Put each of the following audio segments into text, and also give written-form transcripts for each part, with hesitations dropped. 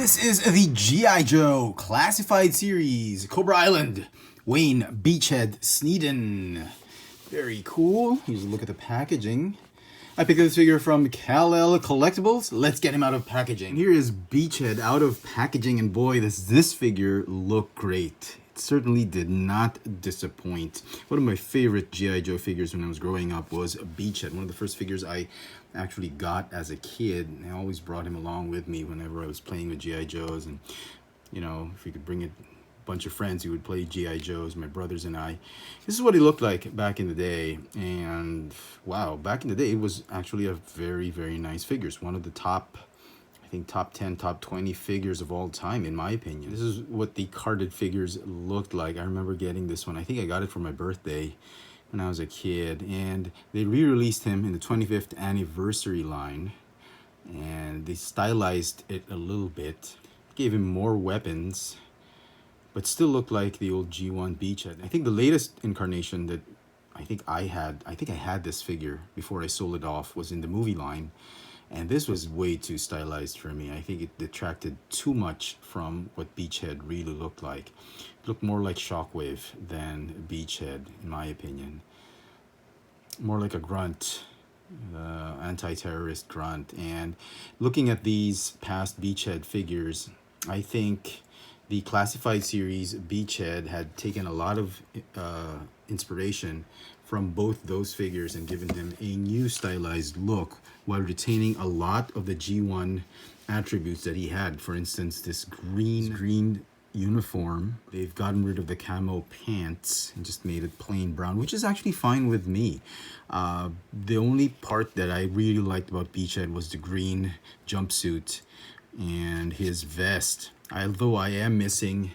This is the G.I. Joe Classified Series, Cobra Island, Wayne Beachhead Sneeden. Very cool. Here's a look at the packaging. I picked this figure from Kal-El Collectibles. Let's get him out of packaging. Here is Beachhead out of packaging, and boy, does this figure look great. It certainly did not disappoint. One of my favorite G.I. Joe figures when I was growing up was Beachhead. One of the first figures I actually got as a kid. I always brought him along with me whenever I was playing with G.I. Joes, and you know, if we could bring a bunch of friends who would play G.I. Joes, my brothers and I. This is what he looked like back in the day, and wow, back in the day it was actually a very, very nice figure. It's one of the top, I think, top 10, top 20 figures of all time, in my opinion. This is what the carded figures looked like. I remember getting this one. I think I got it for my birthday when I was a kid, and they re-released him in the 25th anniversary line, and they stylized it a little bit, gave him more weapons, but still looked like the old G1 Beachhead. I think the latest incarnation that I had this figure before I sold it off was in the movie line, and this was way too stylized for me. I think it detracted too much from what Beachhead really looked like. It looked more like Shockwave than Beachhead, in my opinion. More like a grunt, anti-terrorist grunt. And looking at these past Beachhead figures, I think the Classified Series Beachhead had taken a lot of inspiration from both those figures and given them a new stylized look while retaining a lot of the G1 attributes that he had. For instance, this green uniform. They've gotten rid of the camo pants and just made it plain brown, which is actually fine with me. The only part that I really liked about Beachhead was the green jumpsuit and his vest. Although I am missing,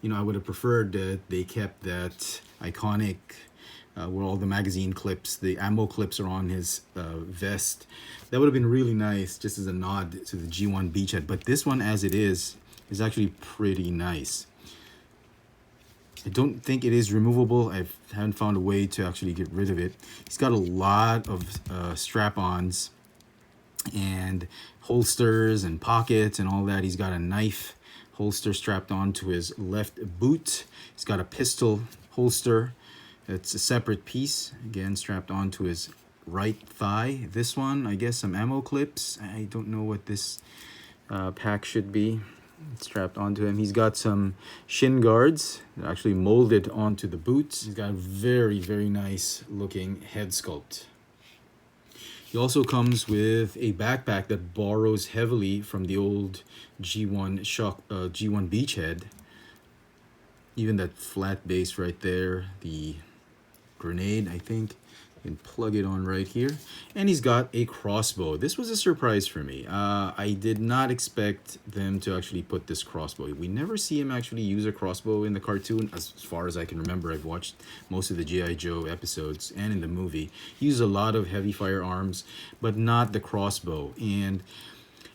you know, I would have preferred that they kept that iconic where all the magazine clips, the ammo clips are on his vest. That would have been really nice, just as a nod to the G1 Beachhead. But this one, as it is actually pretty nice. I don't think it is removable. I haven't found a way to actually get rid of it. He's got a lot of strap-ons and holsters and pockets and all that. He's got a knife holster strapped onto his left boot. He's got a pistol holster. It's a separate piece, again strapped onto his right thigh. This one, I guess some ammo clips. I don't know what this pack should be. It's strapped onto him. He's got some shin guards that are actually molded onto the boots. He's got a very, very nice looking head sculpt. He also comes with a backpack that borrows heavily from the old G1 Beachhead. Even that flat base right there, the grenade, I think. You can plug it on right here. And he's got a crossbow. This was a surprise for me. I did not expect them to actually put this crossbow. We never see him actually use a crossbow in the cartoon. As far as I can remember, I've watched most of the G.I. Joe episodes and in the movie. He uses a lot of heavy firearms, but not the crossbow. And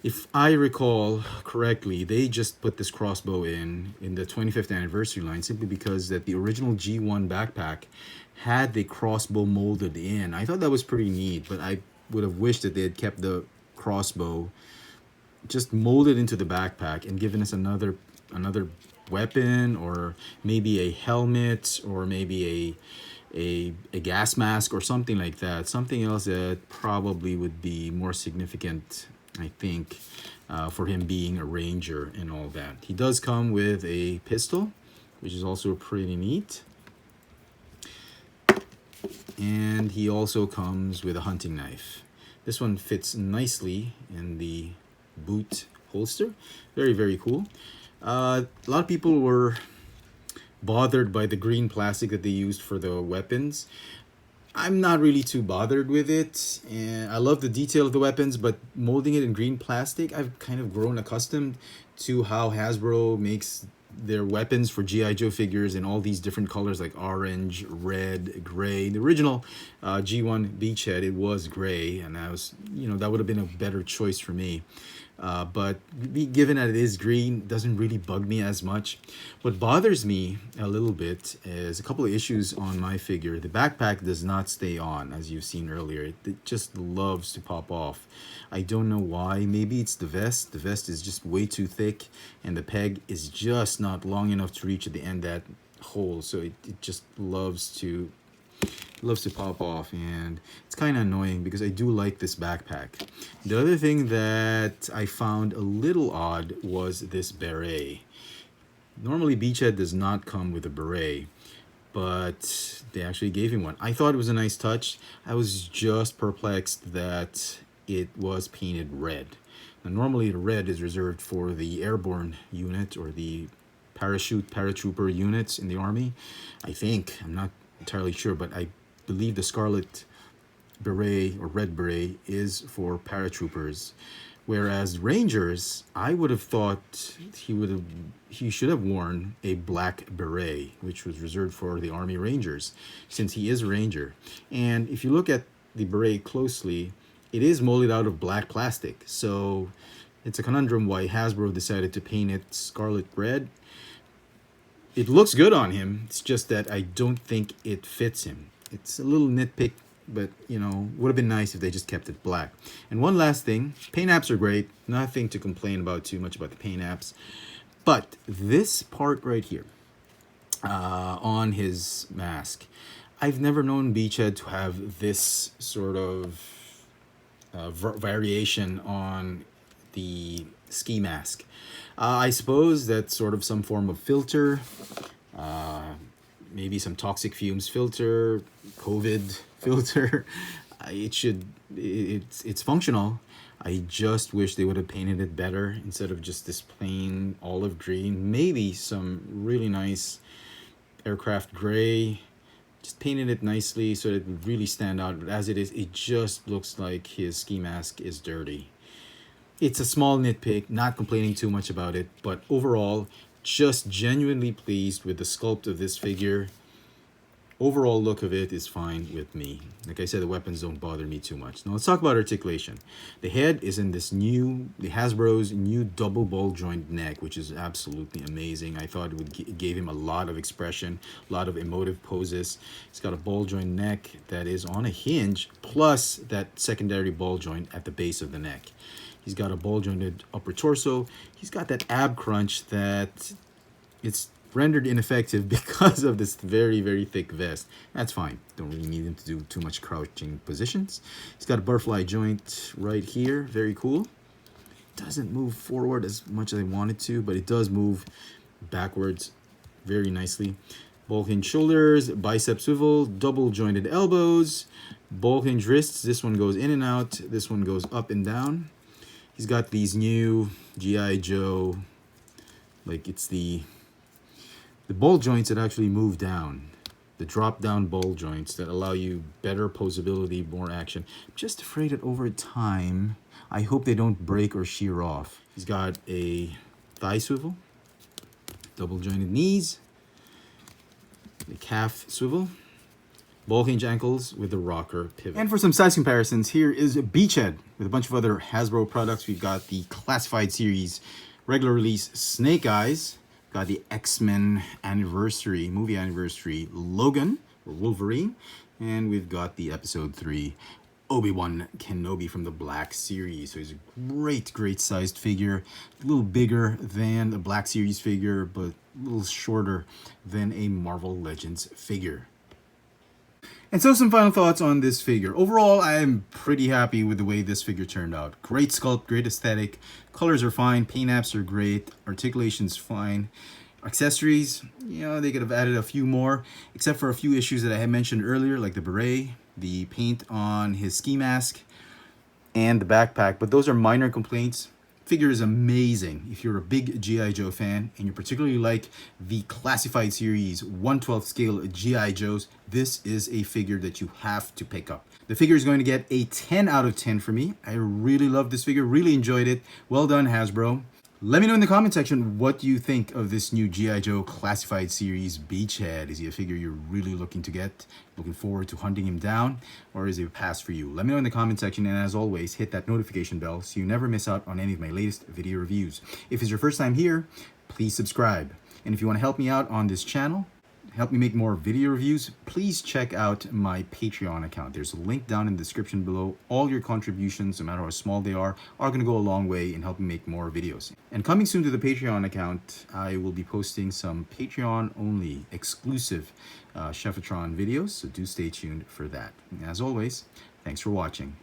if I recall correctly, they just put this crossbow in the 25th anniversary line simply because that the original G1 backpack had the crossbow molded in. I thought that was pretty neat, but I would have wished that they had kept the crossbow just molded into the backpack and given us another weapon, or maybe a helmet, or maybe a gas mask or something like that. Something else that probably would be more significant, I think, for him being a ranger and all that. He does come with a pistol, which is also pretty neat. And he also comes with a hunting knife. This one fits nicely in the boot holster. Very, very cool. A lot of people were bothered by the green plastic that they used for the weapons. I'm not really too bothered with it, and I love the detail of the weapons, but molding it in green plastic, I've kind of grown accustomed to how Hasbro makes their weapons for G.I. Joe figures in all these different colors, like orange, red, gray. The original G1 Beachhead, it was gray, and that would have been a better choice for me. But given that it is green, it doesn't really bug me as much. What bothers me a little bit is a couple of issues on my figure. The backpack does not stay on, as you've seen earlier. It just loves to pop off. I don't know why. Maybe it's the vest. The vest is just way too thick, and the peg is just not long enough to reach at the end that hole. So it just loves to pop off, and it's kind of annoying because I do like this backpack. The other thing that I found a little odd was this beret. Normally Beachhead does not come with a beret, but they actually gave him one. I thought it was a nice touch. I was just perplexed that it was painted red. Now normally the red is reserved for the airborne unit or the paratrooper units in the army. I think, I'm not entirely sure, but I believe the scarlet beret or red beret is for paratroopers, whereas rangers, I would have thought he should have worn a black beret, which was reserved for the army rangers, since he is a ranger. And if you look at the beret closely, it is molded out of black plastic, so it's a conundrum why Hasbro decided to paint it scarlet red. It looks good on him, it's just that I don't think it fits him. It's a little nitpick, but you know, would have been nice if they just kept it black. And one last thing, paint apps are great. Nothing to complain about too much about the paint apps. But this part right here, on his mask, I've never known Beachhead to have this sort of variation on the ski mask. I suppose that's sort of some form of filter. Maybe some toxic fumes filter, COVID filter. It's functional. I just wish they would have painted it better instead of just this plain olive green. Maybe some really nice aircraft gray. Just painted it nicely so that it would really stand out. But as it is, it just looks like his ski mask is dirty. It's a small nitpick, not complaining too much about it, but overall, just genuinely pleased with the sculpt of this figure. Overall look of it is fine with me. Like I said, the weapons don't bother me too much. Now let's talk about articulation. The head is in this the Hasbro's new double ball joint neck, which is absolutely amazing. I thought it gave him a lot of expression, a lot of emotive poses. It's got a ball joint neck that is on a hinge, plus that secondary ball joint at the base of the neck. He's got a ball jointed upper torso. He's got that ab crunch that it's rendered ineffective because of this very, very thick vest. That's fine. Don't really need him to do too much crouching positions. He's got a butterfly joint right here. Very cool. Doesn't move forward as much as I wanted to, but it does move backwards very nicely. Ball hinge shoulders, bicep swivel, double jointed elbows, ball hinge wrists. This one goes in and out. This one goes up and down. He's got these new G.I. Joe, like it's the ball joints that actually move down. The drop down ball joints that allow you better posability, more action. I'm just afraid that over time, I hope they don't break or shear off. He's got a thigh swivel, double jointed knees, the calf swivel, ball hinge ankles with the rocker pivot. And for some size comparisons, here is Beachhead with a bunch of other Hasbro products. We've got the Classified Series regular release Snake Eyes. Got the X-Men anniversary, movie anniversary Logan, or Wolverine. And we've got the Episode 3 Obi-Wan Kenobi from the Black Series. So he's a great, great sized figure. A little bigger than the Black Series figure, but a little shorter than a Marvel Legends figure. And so some final thoughts on this figure. Overall, I am pretty happy with the way this figure turned out. Great sculpt, great aesthetic. Colors are fine, paint apps are great, articulation's fine. Accessories, you know, they could have added a few more, except for a few issues that I had mentioned earlier, like the beret, the paint on his ski mask, and the backpack. But those are minor complaints. Figure is amazing. If you're a big G.I. Joe fan and you particularly like the Classified Series 1/12 scale G.I. Joes, this is a figure that you have to pick up. The figure is going to get a 10 out of 10 for me. I really love this figure, really enjoyed it. Well done, Hasbro. Let me know in the comment section what you think of this new G.I. Joe Classified Series Beachhead. Is he a figure you're really looking to get? Looking forward to hunting him down? Or is it a pass for you? Let me know in the comment section, and as always, hit that notification bell so you never miss out on any of my latest video reviews. If it's your first time here, please subscribe. And if you want to help me out on this channel, help me make more video reviews, please check out my Patreon account. There's a link down in the description below. All your contributions, no matter how small they are going to go a long way in helping make more videos. And coming soon to the Patreon account, I will be posting some Patreon-only exclusive Chefatron videos, so do stay tuned for that. And as always, thanks for watching.